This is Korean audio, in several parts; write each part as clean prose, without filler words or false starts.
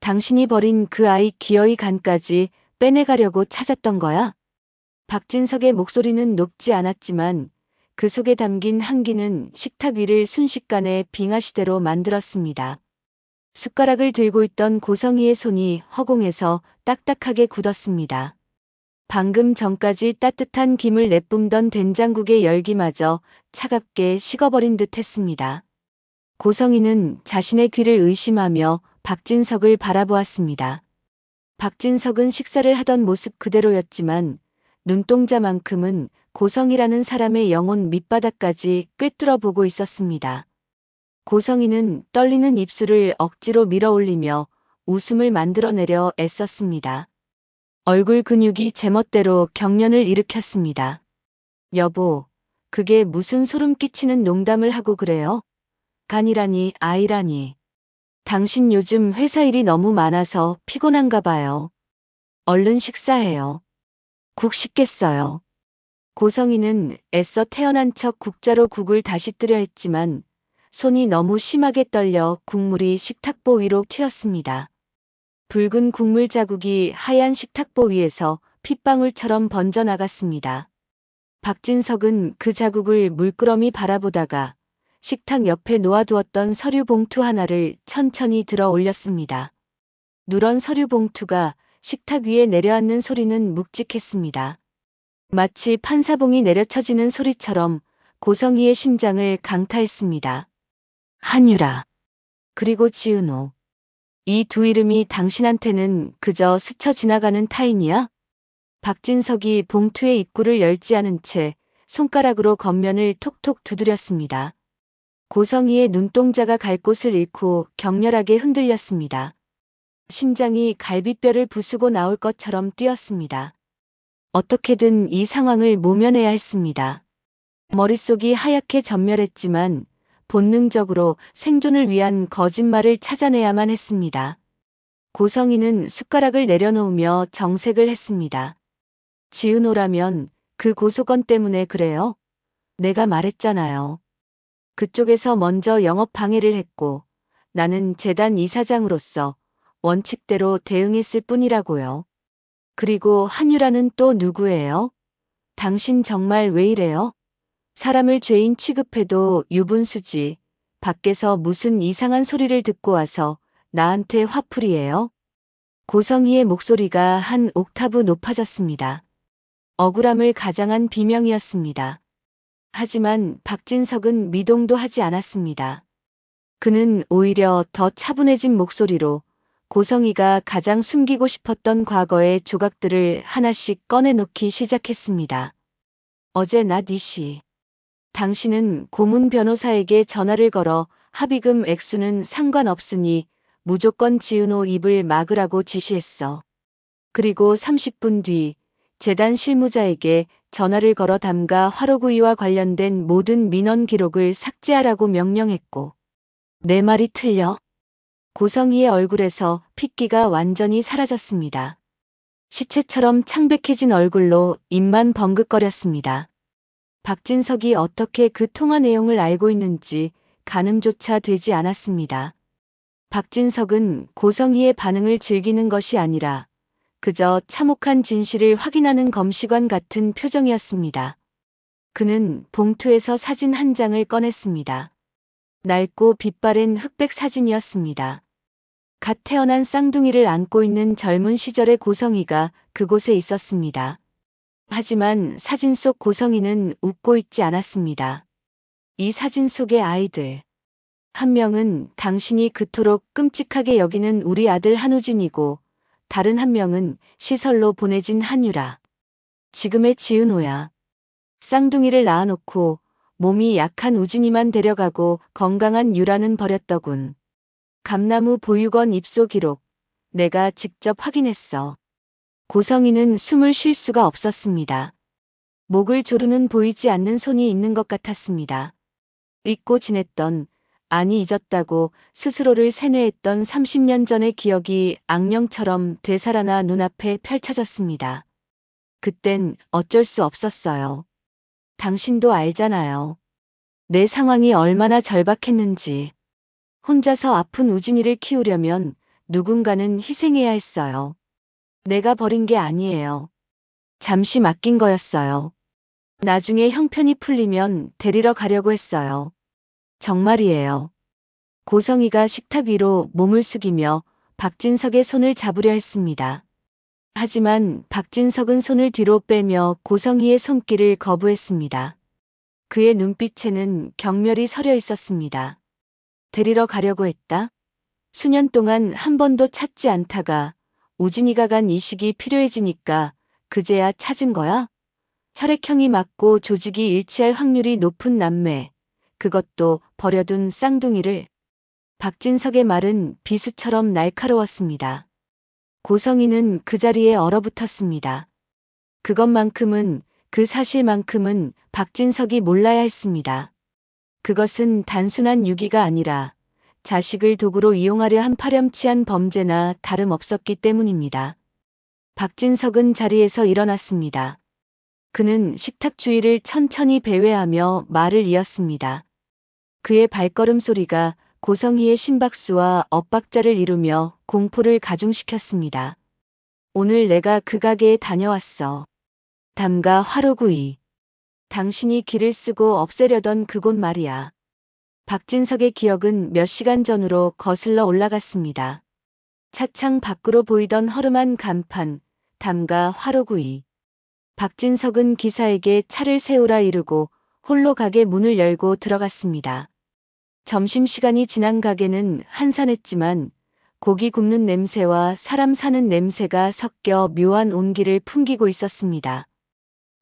당신이 버린 그 아이 기어이 간까지 빼내가려고 찾았던 거야? 박진석의 목소리는 높지 않았지만 그 속에 담긴 한기는 식탁 위를 순식간에 빙하시대로 만들었습니다. 숟가락을 들고 있던 고성희의 손이 허공에서 딱딱하게 굳었습니다. 방금 전까지 따뜻한 김을 내뿜던 된장국의 열기마저 차갑게 식어버린 듯 했습니다. 고성희는 자신의 귀를 의심하며 박진석을 바라보았습니다. 박진석은 식사를 하던 모습 그대로였지만 눈동자만큼은 고성희라는 사람의 영혼 밑바닥까지 꿰뚫어 보고 있었습니다. 고성희는 떨리는 입술을 억지로 밀어올리며 웃음을 만들어내려 애썼습니다. 얼굴 근육이 제멋대로 경련을 일으켰습니다. 여보, 그게 무슨 소름 끼치는 농담을 하고 그래요? 간이라니 아이라니. 당신 요즘 회사 일이 너무 많아서 피곤한가 봐요. 얼른 식사해요. 국 식겠어요. 고성희는 애써 태어난 척 국자로 국을 다시 뜨려 했지만 손이 너무 심하게 떨려 국물이 식탁보 위로 튀었습니다. 붉은 국물 자국이 하얀 식탁보 위에서 핏방울처럼 번져나갔습니다. 박진석은 그 자국을 물끄러미 바라보다가 식탁 옆에 놓아두었던 서류 봉투 하나를 천천히 들어 올렸습니다. 누런 서류 봉투가 식탁 위에 내려앉는 소리는 묵직했습니다. 마치 판사봉이 내려쳐지는 소리처럼 고성희의 심장을 강타했습니다. 한유라, 그리고 지은호. 이 두 이름이 당신한테는 그저 스쳐 지나가는 타인이야? 박진석이 봉투의 입구를 열지 않은 채 손가락으로 겉면을 톡톡 두드렸습니다. 고성희의 눈동자가 갈 곳을 잃고 격렬하게 흔들렸습니다. 심장이 갈비뼈를 부수고 나올 것처럼 뛰었습니다. 어떻게든 이 상황을 모면해야 했습니다. 머릿속이 하얗게 전멸했지만 본능적으로 생존을 위한 거짓말을 찾아내야만 했습니다. 고성희는 숟가락을 내려놓으며 정색을 했습니다. 지은호라면 그 고소건 때문에 그래요? 내가 말했잖아요. 그쪽에서 먼저 영업 방해를 했고 나는 재단 이사장으로서 원칙대로 대응했을 뿐이라고요. 그리고 한유라는 또 누구예요? 당신 정말 왜 이래요? 사람을 죄인 취급해도 유분수지. 밖에서 무슨 이상한 소리를 듣고 와서 나한테 화풀이해요? 고성희의 목소리가 한 옥타브 높아졌습니다. 억울함을 가장한 비명이었습니다. 하지만 박진석은 미동도 하지 않았습니다. 그는 오히려 더 차분해진 목소리로 고성희가 가장 숨기고 싶었던 과거의 조각들을 하나씩 꺼내놓기 시작했습니다. 어제 낮 2시. 당신은 고문 변호사에게 전화를 걸어 합의금 액수는 상관없으니 무조건 지은호 입을 막으라고 지시했어. 그리고 30분 뒤 재단 실무자에게 전화를 걸어 담가 화로구이와 관련된 모든 민원 기록을 삭제하라고 명령했고. 내 말이 틀려? 고성희의 얼굴에서 핏기가 완전히 사라졌습니다. 시체처럼 창백해진 얼굴로 입만 벙긋거렸습니다. 박진석이 어떻게 그 통화 내용을 알고 있는지 가늠조차 되지 않았습니다. 박진석은 고성희의 반응을 즐기는 것이 아니라 그저 참혹한 진실을 확인하는 검시관 같은 표정이었습니다. 그는 봉투에서 사진 한 장을 꺼냈습니다. 낡고 빛바랜 흑백 사진이었습니다. 갓 태어난 쌍둥이를 안고 있는 젊은 시절의 고성희가 그곳에 있었습니다. 하지만 사진 속 고성희는 웃고 있지 않았습니다. 이 사진 속의 아이들. 한 명은 당신이 그토록 끔찍하게 여기는 우리 아들 한우진이고 다른 한 명은 시설로 보내진 한유라. 지금의 지은호야. 쌍둥이를 낳아놓고 몸이 약한 우진이만 데려가고 건강한 유라는 버렸더군. 감나무 보육원 입소 기록. 내가 직접 확인했어. 고성희는 숨을 쉴 수가 없었습니다. 목을 조르는 보이지 않는 손이 있는 것 같았습니다. 잊고 지냈던, 아니 잊었다고 스스로를 세뇌했던 30년 전의 기억이 악령처럼 되살아나 눈앞에 펼쳐졌습니다. 그땐 어쩔 수 없었어요. 당신도 알잖아요. 내 상황이 얼마나 절박했는지. 혼자서 아픈 우진이를 키우려면 누군가는 희생해야 했어요. 내가 버린 게 아니에요. 잠시 맡긴 거였어요. 나중에 형편이 풀리면 데리러 가려고 했어요. 정말이에요. 고성희가 식탁 위로 몸을 숙이며 박진석의 손을 잡으려 했습니다. 하지만 박진석은 손을 뒤로 빼며 고성희의 손길을 거부했습니다. 그의 눈빛에는 경멸이 서려 있었습니다. 데리러 가려고 했다? 수년 동안 한 번도 찾지 않다가 우진이가 간 이식이 필요해지니까 그제야 찾은 거야? 혈액형이 맞고 조직이 일치할 확률이 높은 남매, 그것도 버려둔 쌍둥이를. 박진석의 말은 비수처럼 날카로웠습니다. 고성희는 그 자리에 얼어붙었습니다. 그것만큼은, 그 사실만큼은 박진석이 몰라야 했습니다. 그것은 단순한 유기가 아니라 자식을 도구로 이용하려 한 파렴치한 범죄나 다름없었기 때문입니다. 박진석은 자리에서 일어났습니다. 그는 식탁 주위를 천천히 배회하며 말을 이었습니다. 그의 발걸음 소리가 고성희의 심박수와 엇박자를 이루며 공포를 가중시켰습니다. 오늘 내가 그 가게에 다녀왔어. 담가 화로구이. 당신이 길을 쓰고 없애려던 그곳 말이야. 박진석의 기억은 몇 시간 전으로 거슬러 올라갔습니다. 차창 밖으로 보이던 허름한 간판, 담가 화로구이. 박진석은 기사에게 차를 세우라 이르고 홀로 가게 문을 열고 들어갔습니다. 점심시간이 지난 가게는 한산했지만 고기 굽는 냄새와 사람 사는 냄새가 섞여 묘한 온기를 풍기고 있었습니다.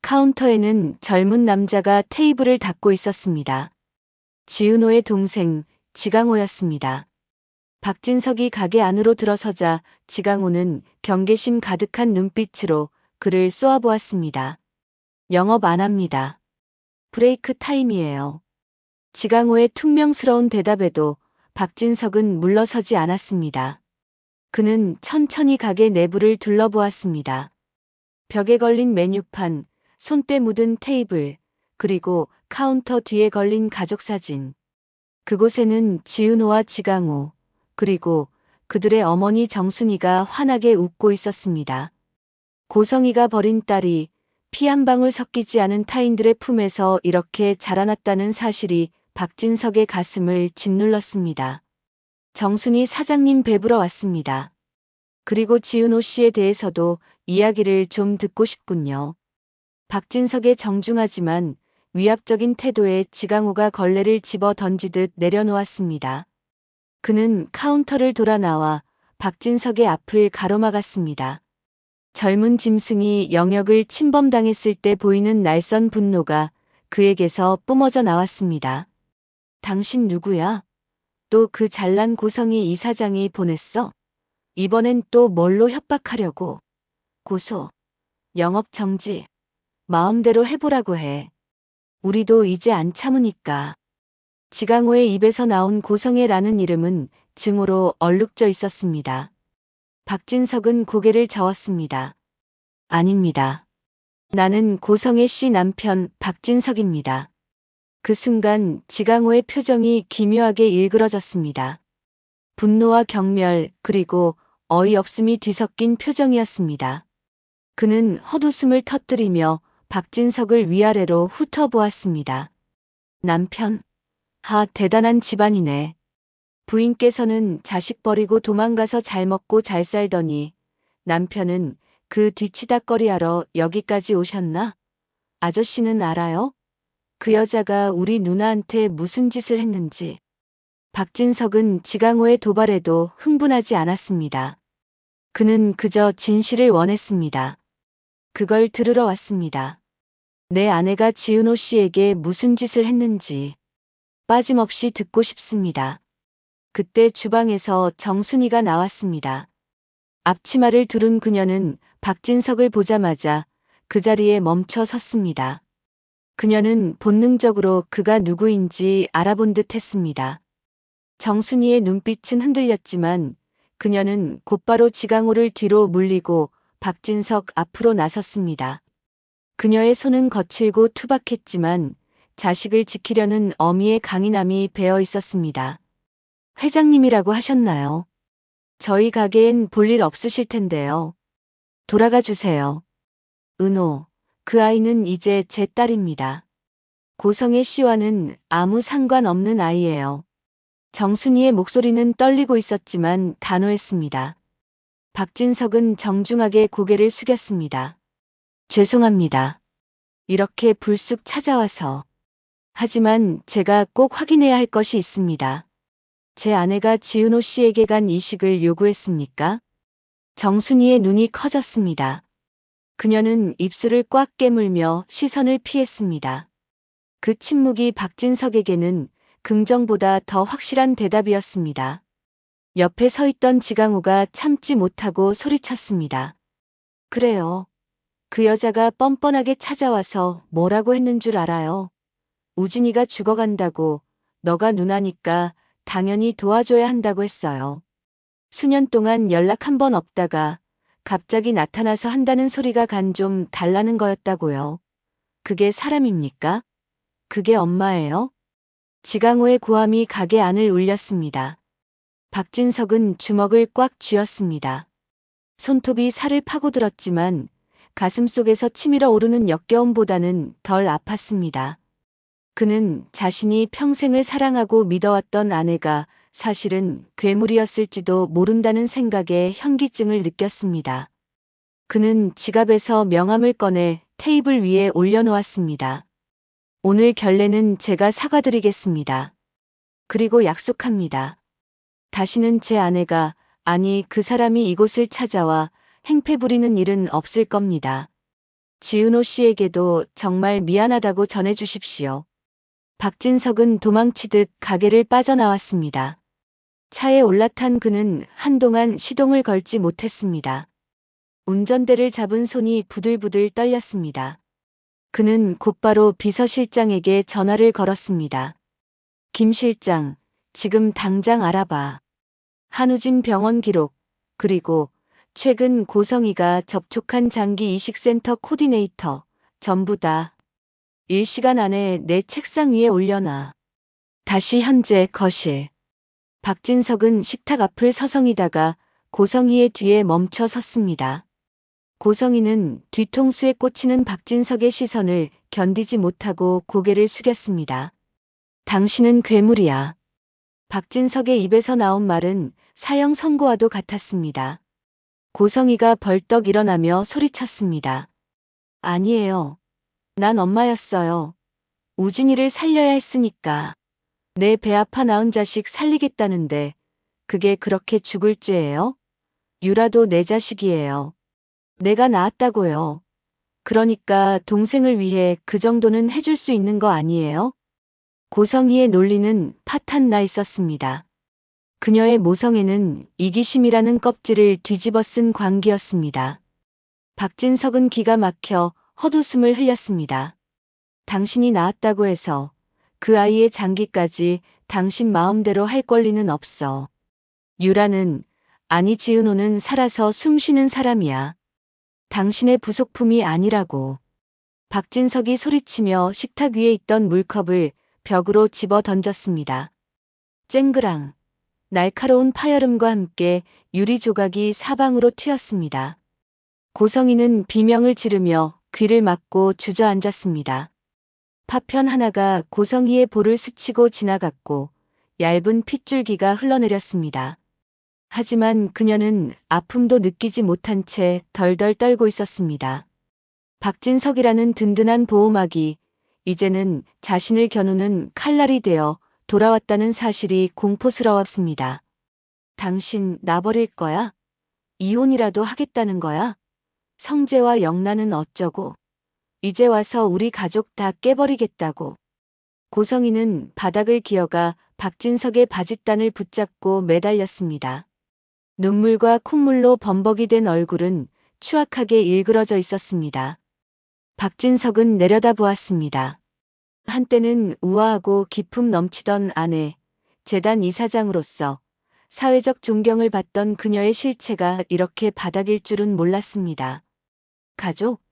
카운터에는 젊은 남자가 테이블을 닦고 있었습니다. 지은호의 동생, 지강호였습니다. 박진석이 가게 안으로 들어서자 지강호는 경계심 가득한 눈빛으로 그를 쏘아보았습니다. 영업 안 합니다. 브레이크 타임이에요. 지강호의 퉁명스러운 대답에도 박진석은 물러서지 않았습니다. 그는 천천히 가게 내부를 둘러보았습니다. 벽에 걸린 메뉴판, 손때 묻은 테이블, 그리고 카운터 뒤에 걸린 가족사진. 그곳에는 지은호와 지강호, 그리고 그들의 어머니 정순이가 환하게 웃고 있었습니다. 고성희가 버린 딸이 피 한 방울 섞이지 않은 타인들의 품에서 이렇게 자라났다는 사실이 박진석의 가슴을 짓눌렀습니다. 정순이 사장님 뵈부러 왔습니다. 그리고 지은호 씨에 대해서도 이야기를 좀 듣고 싶군요. 박진석의 정중하지만 위압적인 태도에 지강호가 걸레를 집어 던지듯 내려놓았습니다. 그는 카운터를 돌아 나와 박진석의 앞을 가로막았습니다. 젊은 짐승이 영역을 침범당했을 때 보이는 날선 분노가 그에게서 뿜어져 나왔습니다. 당신 누구야? 또 그 잘난 고성희 이사장이 보냈어? 이번엔 또 뭘로 협박하려고? 고소, 영업 정지, 마음대로 해보라고 해. 우리도 이제 안 참으니까. 지강호의 입에서 나온 고성애라는 이름은 증오로 얼룩져 있었습니다. 박진석은 고개를 저었습니다. 아닙니다. 나는 고성애 씨 남편 박진석입니다. 그 순간 지강호의 표정이 기묘하게 일그러졌습니다. 분노와 경멸 그리고 어이없음이 뒤섞인 표정이었습니다. 그는 헛웃음을 터뜨리며 박진석을 위아래로 훑어보았습니다. 남편? 대단한 집안이네. 부인께서는 자식 버리고 도망가서 잘 먹고 잘 살더니 남편은 그 뒤치다꺼리하러 여기까지 오셨나? 아저씨는 알아요? 그 여자가 우리 누나한테 무슨 짓을 했는지. 박진석은 지강호의 도발에도 흥분하지 않았습니다. 그는 그저 진실을 원했습니다. 그걸 들으러 왔습니다. 내 아내가 지은호 씨에게 무슨 짓을 했는지 빠짐없이 듣고 싶습니다. 그때 주방에서 정순이가 나왔습니다. 앞치마를 두른 그녀는 박진석을 보자마자 그 자리에 멈춰 섰습니다. 그녀는 본능적으로 그가 누구인지 알아본 듯 했습니다. 정순이의 눈빛은 흔들렸지만 그녀는 곧바로 지강호를 뒤로 물리고 박진석 앞으로 나섰습니다. 그녀의 손은 거칠고 투박했지만 자식을 지키려는 어미의 강인함이 배어 있었습니다. 회장님이라고 하셨나요? 저희 가게엔 볼일 없으실 텐데요. 돌아가 주세요. 은호, 그 아이는 이제 제 딸입니다. 고성의 씨와는 아무 상관없는 아이예요. 정순이의 목소리는 떨리고 있었지만 단호했습니다. 박진석은 정중하게 고개를 숙였습니다. 죄송합니다. 이렇게 불쑥 찾아와서. 하지만 제가 꼭 확인해야 할 것이 있습니다. 제 아내가 지은호 씨에게 간 이식을 요구했습니까? 정순이의 눈이 커졌습니다. 그녀는 입술을 꽉 깨물며 시선을 피했습니다. 그 침묵이 박진석에게는 긍정보다 더 확실한 대답이었습니다. 옆에 서 있던 지강호가 참지 못하고 소리쳤습니다. 그래요. 그 여자가 뻔뻔하게 찾아와서 뭐라고 했는 줄 알아요? 우진이가 죽어간다고, 너가 누나니까 당연히 도와줘야 한다고 했어요. 수년 동안 연락 한 번 없다가 갑자기 나타나서 한다는 소리가 간 좀 달라는 거였다고요. 그게 사람입니까? 그게 엄마예요? 지강호의 고함이 가게 안을 울렸습니다. 박진석은 주먹을 꽉 쥐었습니다. 손톱이 살을 파고들었지만 가슴속에서 치밀어 오르는 역겨움보다는 덜 아팠습니다. 그는 자신이 평생을 사랑하고 믿어왔던 아내가 사실은 괴물이었을지도 모른다는 생각에 현기증을 느꼈습니다. 그는 지갑에서 명함을 꺼내 테이블 위에 올려놓았습니다. 오늘 결례는 제가 사과드리겠습니다. 그리고 약속합니다. 다시는 제 아내가, 아니 그 사람이 이곳을 찾아와 행패 부리는 일은 없을 겁니다. 지은호 씨에게도 정말 미안하다고 전해주십시오. 박진석은 도망치듯 가게를 빠져나왔습니다. 차에 올라탄 그는 한동안 시동을 걸지 못했습니다. 운전대를 잡은 손이 부들부들 떨렸습니다. 그는 곧바로 비서실장에게 전화를 걸었습니다. 김 실장, 지금 당장 알아봐. 한우진 병원 기록, 그리고 최근 고성이가 접촉한 장기 이식센터 코디네이터, 전부 다 일시간 안에 내 책상 위에 올려놔. 다시 현재 거실. 박진석은 식탁 앞을 서성이다가 고성이의 뒤에 멈춰 섰습니다. 고성이는 뒤통수에 꽂히는 박진석의 시선을 견디지 못하고 고개를 숙였습니다. 당신은 괴물이야. 박진석의 입에서 나온 말은 사형 선고와도 같았습니다. 고성이가 벌떡 일어나며 소리쳤습니다. 아니에요. 난 엄마였어요. 우진이를 살려야 했으니까. 내 배 아파 낳은 자식 살리겠다는데 그게 그렇게 죽을 죄예요? 유라도 내 자식이에요. 내가 낳았다고요. 그러니까 동생을 위해 그 정도는 해줄 수 있는 거 아니에요? 고성이의 논리는 파탄 나 있었습니다. 그녀의 모성애는 이기심이라는 껍질을 뒤집어 쓴 광기였습니다. 박진석은 기가 막혀 헛웃음을 흘렸습니다. 당신이 낳았다고 해서 그 아이의 장기까지 당신 마음대로 할 권리는 없어. 유라는, 아니 지은호는 살아서 숨 쉬는 사람이야. 당신의 부속품이 아니라고. 박진석이 소리치며 식탁 위에 있던 물컵을 벽으로 집어 던졌습니다. 쨍그랑. 날카로운 파열음과 함께 유리 조각이 사방으로 튀었습니다. 고성이는 비명을 지르며 귀를 막고 주저앉았습니다. 파편 하나가 고성이의 볼을 스치고 지나갔고 얇은 핏줄기가 흘러내렸습니다. 하지만 그녀는 아픔도 느끼지 못한 채 덜덜 떨고 있었습니다. 박진석이라는 든든한 보호막이 이제는 자신을 겨누는 칼날이 되어 돌아왔다는 사실이 공포스러웠습니다. 당신 나 버릴 거야? 이혼이라도 하겠다는 거야? 성재와 영란은 어쩌고? 이제 와서 우리 가족 다 깨버리겠다고. 고성이는 바닥을 기어가 박진석의 바짓단을 붙잡고 매달렸습니다. 눈물과 콧물로 범벅이 된 얼굴은 추악하게 일그러져 있었습니다. 박진석은 내려다보았습니다. 한때는 우아하고 기품 넘치던 아내, 재단 이사장으로서 사회적 존경을 받던 그녀의 실체가 이렇게 바닥일 줄은 몰랐습니다. 가족?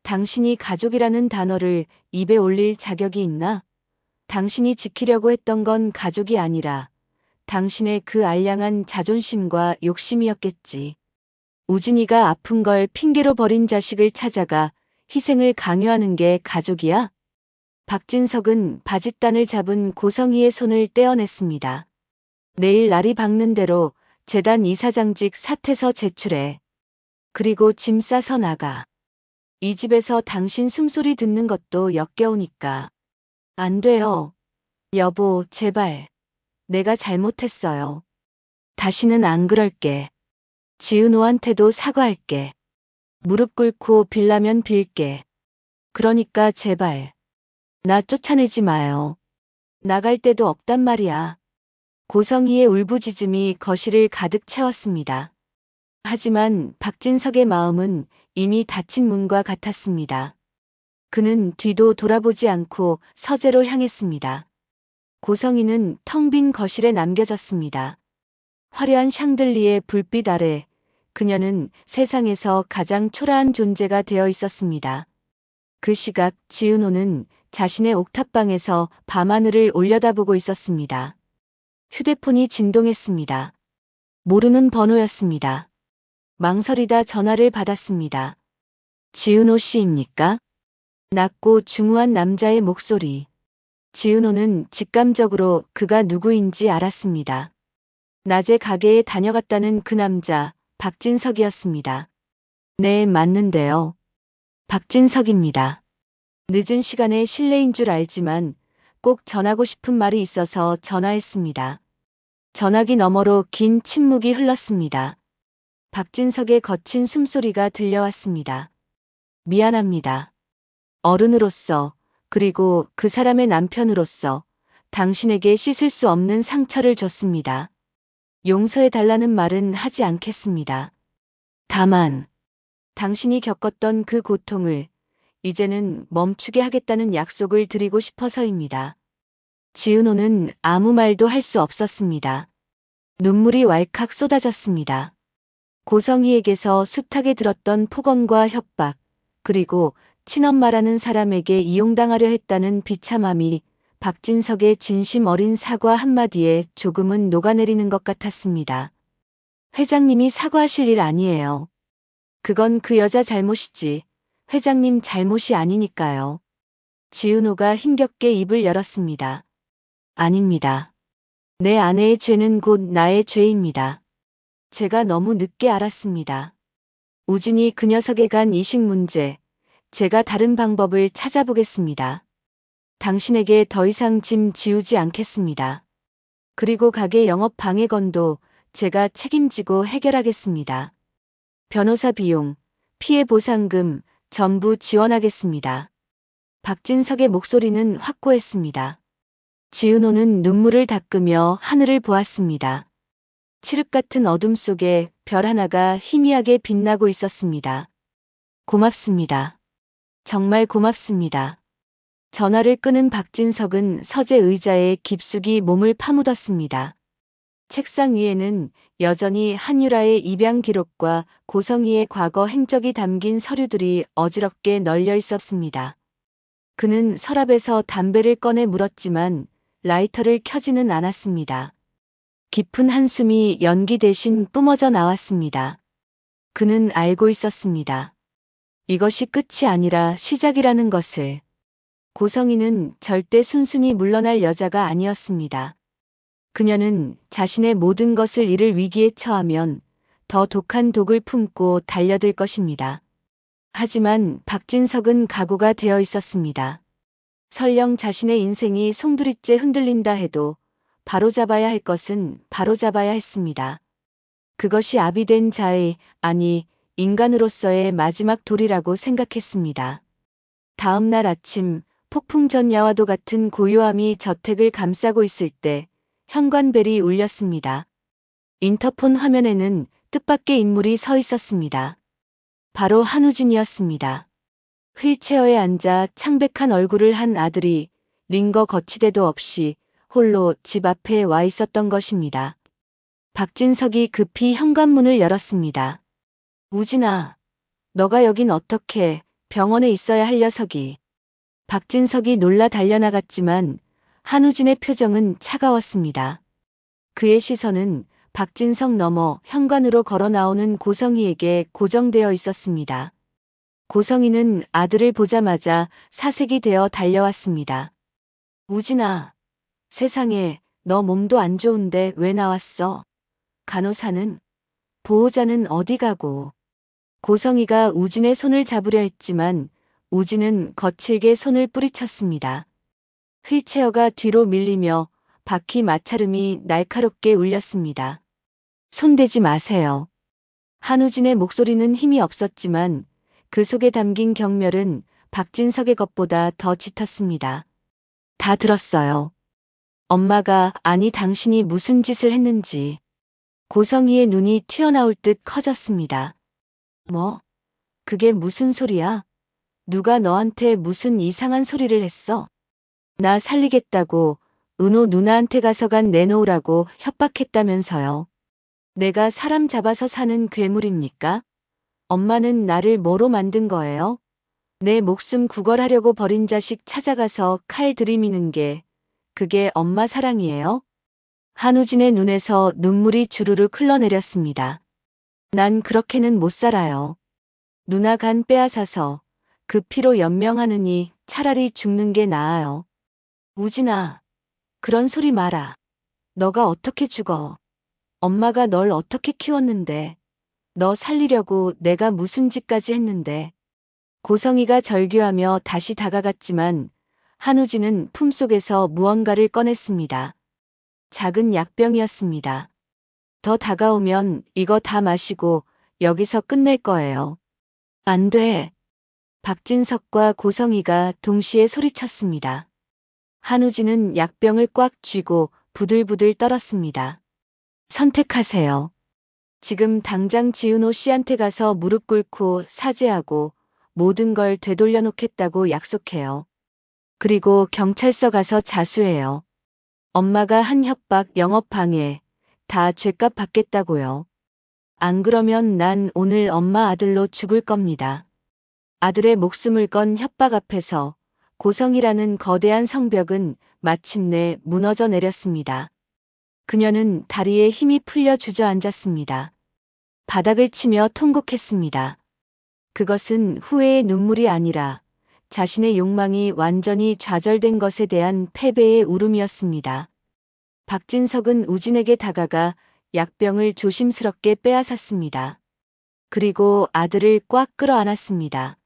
당신이 가족이라는 단어를 입에 올릴 자격이 있나? 당신이 지키려고 했던 건 가족이 아니라 당신의 그 알량한 자존심과 욕심이었겠지. 우진이가 아픈 걸 핑계로 버린 자식을 찾아가 희생을 강요하는 게 가족이야? 박진석은 바짓단을 잡은 고성희의 손을 떼어냈습니다. 내일 날이 밝는 대로 재단 이사장직 사퇴서 제출해. 그리고 짐 싸서 나가. 이 집에서 당신 숨소리 듣는 것도 역겨우니까. 안 돼요. 여보, 제발. 내가 잘못했어요. 다시는 안 그럴게. 지은호한테도 사과할게. 무릎 꿇고 빌라면 빌게. 그러니까 제발. 나 쫓아내지 마요. 나갈 데도 없단 말이야. 고성희의 울부짖음이 거실을 가득 채웠습니다. 하지만 박진석의 마음은 이미 닫힌 문과 같았습니다. 그는 뒤도 돌아보지 않고 서재로 향했습니다. 고성희는 텅 빈 거실에 남겨졌습니다. 화려한 샹들리의 불빛 아래 그녀는 세상에서 가장 초라한 존재가 되어 있었습니다. 그 시각 지은호는 자신의 옥탑방에서 밤하늘을 올려다보고 있었습니다. 휴대폰이 진동했습니다. 모르는 번호였습니다. 망설이다 전화를 받았습니다. 지은호 씨입니까? 낮고 중후한 남자의 목소리. 지은호는 직감적으로 그가 누구인지 알았습니다. 낮에 가게에 다녀갔다는 그 남자, 박진석이었습니다. 네, 맞는데요. 박진석입니다. 늦은 시간에 실례인 줄 알지만 꼭 전하고 싶은 말이 있어서 전화했습니다. 전화기 너머로 긴 침묵이 흘렀습니다. 박진석의 거친 숨소리가 들려왔습니다. 미안합니다. 어른으로서, 그리고 그 사람의 남편으로서 당신에게 씻을 수 없는 상처를 줬습니다. 용서해달라는 말은 하지 않겠습니다. 다만, 당신이 겪었던 그 고통을 이제는 멈추게 하겠다는 약속을 드리고 싶어서입니다. 지은호는 아무 말도 할 수 없었습니다. 눈물이 왈칵 쏟아졌습니다. 고성희에게서 숱하게 들었던 폭언과 협박, 그리고 친엄마라는 사람에게 이용당하려 했다는 비참함이 박진석의 진심 어린 사과 한마디에 조금은 녹아내리는 것 같았습니다. 회장님이 사과하실 일 아니에요. 그건 그 여자 잘못이지 회장님 잘못이 아니니까요. 지은호가 힘겹게 입을 열었습니다. 아닙니다. 내 아내의 죄는 곧 나의 죄입니다. 제가 너무 늦게 알았습니다. 우진이 그 녀석에 간 이식 문제, 제가 다른 방법을 찾아보겠습니다. 당신에게 더 이상 짐 지우지 않겠습니다. 그리고 가게 영업 방해건도 제가 책임지고 해결하겠습니다. 변호사 비용, 피해 보상금 전부 지원하겠습니다. 박진석의 목소리는 확고했습니다. 지은호는 눈물을 닦으며 하늘을 보았습니다. 칠흑 같은 어둠 속에 별 하나가 희미하게 빛나고 있었습니다. 고맙습니다. 정말 고맙습니다. 전화를 끄는 박진석은 서재 의자에 깊숙이 몸을 파묻었습니다. 책상 위에는 여전히 한유라의 입양 기록과 고성희의 과거 행적이 담긴 서류들이 어지럽게 널려 있었습니다. 그는 서랍에서 담배를 꺼내 물었지만 라이터를 켜지는 않았습니다. 깊은 한숨이 연기 대신 뿜어져 나왔습니다. 그는 알고 있었습니다. 이것이 끝이 아니라 시작이라는 것을. 고성희는 절대 순순히 물러날 여자가 아니었습니다. 그녀는 자신의 모든 것을 잃을 위기에 처하면 더 독한 독을 품고 달려들 것입니다. 하지만 박진석은 각오가 되어 있었습니다. 설령 자신의 인생이 송두리째 흔들린다 해도 바로잡아야 할 것은 바로잡아야 했습니다. 그것이 아비된 자의, 아니 인간으로서의 마지막 도리라고 생각했습니다. 다음 날 아침 폭풍전야와도 같은 고요함이 저택을 감싸고 있을 때 현관벨이 울렸습니다. 인터폰 화면에는 뜻밖의 인물이 서 있었습니다. 바로 한우진이었습니다. 휠체어에 앉아 창백한 얼굴을 한 아들이 링거 거치대도 없이 홀로 집 앞에 와 있었던 것입니다. 박진석이 급히 현관문을 열었습니다. 우진아, 너가 여긴 어떻게 병원에 있어야 할 녀석이. 박진석이 놀라 달려나갔지만 한우진의 표정은 차가웠습니다. 그의 시선은 박진석 넘어 현관으로 걸어 나오는 고성희에게 고정되어 있었습니다. 고성희는 아들을 보자마자 사색이 되어 달려왔습니다. 우진아, 세상에, 너 몸도 안 좋은데 왜 나왔어? 간호사는? 보호자는 어디 가고? 고성희가 우진의 손을 잡으려 했지만 우진은 거칠게 손을 뿌리쳤습니다. 휠체어가 뒤로 밀리며 바퀴 마찰음이 날카롭게 울렸습니다. 손대지 마세요. 한우진의 목소리는 힘이 없었지만 그 속에 담긴 경멸은 박진석의 것보다 더 짙었습니다. 다 들었어요. 엄마가, 아니 당신이 무슨 짓을 했는지. 고성희의 눈이 튀어나올 듯 커졌습니다. 뭐? 그게 무슨 소리야? 누가 너한테 무슨 이상한 소리를 했어? 나 살리겠다고 은호 누나한테 가서간 내놓으라고 협박했다면서요. 내가 사람 잡아서 사는 괴물입니까? 엄마는 나를 뭐로 만든 거예요? 내 목숨 구걸하려고 버린 자식 찾아가서 칼 들이미는 게 그게 엄마 사랑이에요? 한우진의 눈에서 눈물이 주르륵 흘러내렸습니다. 난 그렇게는 못 살아요. 누나 간 빼앗아서 그 피로 연명하느니 차라리 죽는 게 나아요. 우진아, 그런 소리 마라. 너가 어떻게 죽어? 엄마가 널 어떻게 키웠는데. 너 살리려고 내가 무슨 짓까지 했는데. 고성희가 절규하며 다시 다가갔지만 한우진은 품속에서 무언가를 꺼냈습니다. 작은 약병이었습니다. 더 다가오면 이거 다 마시고 여기서 끝낼 거예요. 안 돼. 박진석과 고성희가 동시에 소리쳤습니다. 한우진은 약병을 꽉 쥐고 부들부들 떨었습니다. 선택하세요. 지금 당장 지은호 씨한테 가서 무릎 꿇고 사죄하고 모든 걸 되돌려 놓겠다고 약속해요. 그리고 경찰서 가서 자수해요. 엄마가 한 협박, 영업방해 다 죗값 받겠다고요. 안 그러면 난 오늘 엄마 아들로 죽을 겁니다. 아들의 목숨을 건 협박 앞에서 고성이라는 거대한 성벽은 마침내 무너져 내렸습니다. 그녀는 다리에 힘이 풀려 주저앉았습니다. 바닥을 치며 통곡했습니다. 그것은 후회의 눈물이 아니라 자신의 욕망이 완전히 좌절된 것에 대한 패배의 울음이었습니다. 박진석은 우진에게 다가가 약병을 조심스럽게 빼앗았습니다. 그리고 아들을 꽉 끌어안았습니다.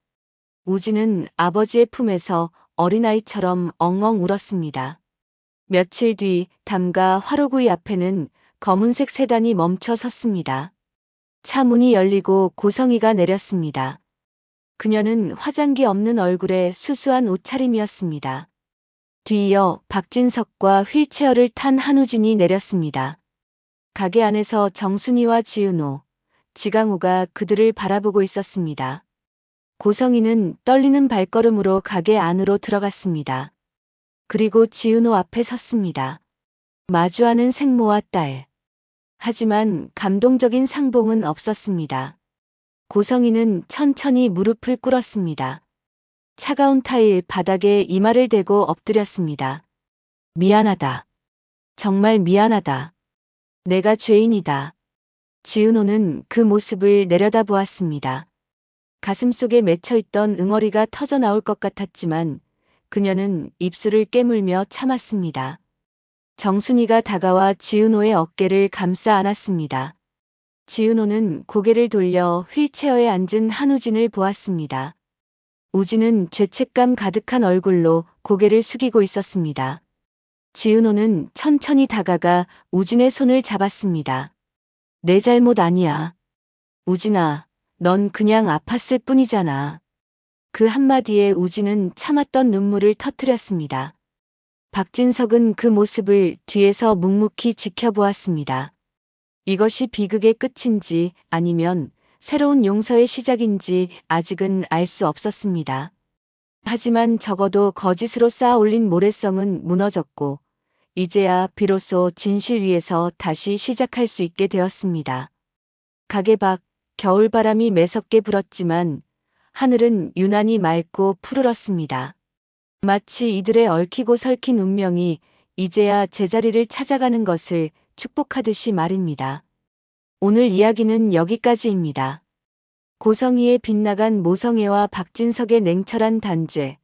우진은 아버지의 품에서 어린아이처럼 엉엉 울었습니다. 며칠 뒤 담가 화로구이 앞에는 검은색 세단이 멈춰 섰습니다. 차 문이 열리고 고성희가 내렸습니다. 그녀는 화장기 없는 얼굴에 수수한 옷차림이었습니다. 뒤이어 박진석과 휠체어를 탄 한우진이 내렸습니다. 가게 안에서 정순이와 지은호, 지강호가 그들을 바라보고 있었습니다. 고성희는 떨리는 발걸음으로 가게 안으로 들어갔습니다. 그리고 지은호 앞에 섰습니다. 마주하는 생모와 딸. 하지만 감동적인 상봉은 없었습니다. 고성희는 천천히 무릎을 꿇었습니다. 차가운 타일 바닥에 이마를 대고 엎드렸습니다. 미안하다. 정말 미안하다. 내가 죄인이다. 지은호는 그 모습을 내려다보았습니다. 가슴속에 맺혀있던 응어리가 터져 나올 것 같았지만 그녀는 입술을 깨물며 참았습니다. 정순이가 다가와 지은호의 어깨를 감싸 안았습니다. 지은호는 고개를 돌려 휠체어에 앉은 한우진을 보았습니다. 우진은 죄책감 가득한 얼굴로 고개를 숙이고 있었습니다. 지은호는 천천히 다가가 우진의 손을 잡았습니다. 내 잘못 아니야. 우진아, 넌 그냥 아팠을 뿐이잖아. 그 한마디에 우진은 참았던 눈물을 터뜨렸습니다. 박진석은 그 모습을 뒤에서 묵묵히 지켜보았습니다. 이것이 비극의 끝인지 아니면 새로운 용서의 시작인지 아직은 알 수 없었습니다. 하지만 적어도 거짓으로 쌓아 올린 모래성은 무너졌고 이제야 비로소 진실 위에서 다시 시작할 수 있게 되었습니다. 가게 밖 겨울바람이 매섭게 불었지만 하늘은 유난히 맑고 푸르렀습니다. 마치 이들의 얽히고 설킨 운명이 이제야 제자리를 찾아가는 것을 축복하듯이 말입니다. 오늘 이야기는 여기까지입니다. 고성희의 빗나간 모성애와 박진석의 냉철한 단죄,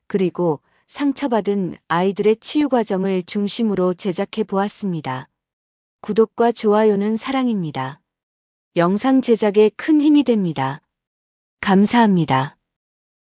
그리고 상처받은 아이들의 치유 과정을 중심으로 제작해 보았습니다. 구독과 좋아요는 사랑입니다. 영상 제작에 큰 힘이 됩니다. 감사합니다.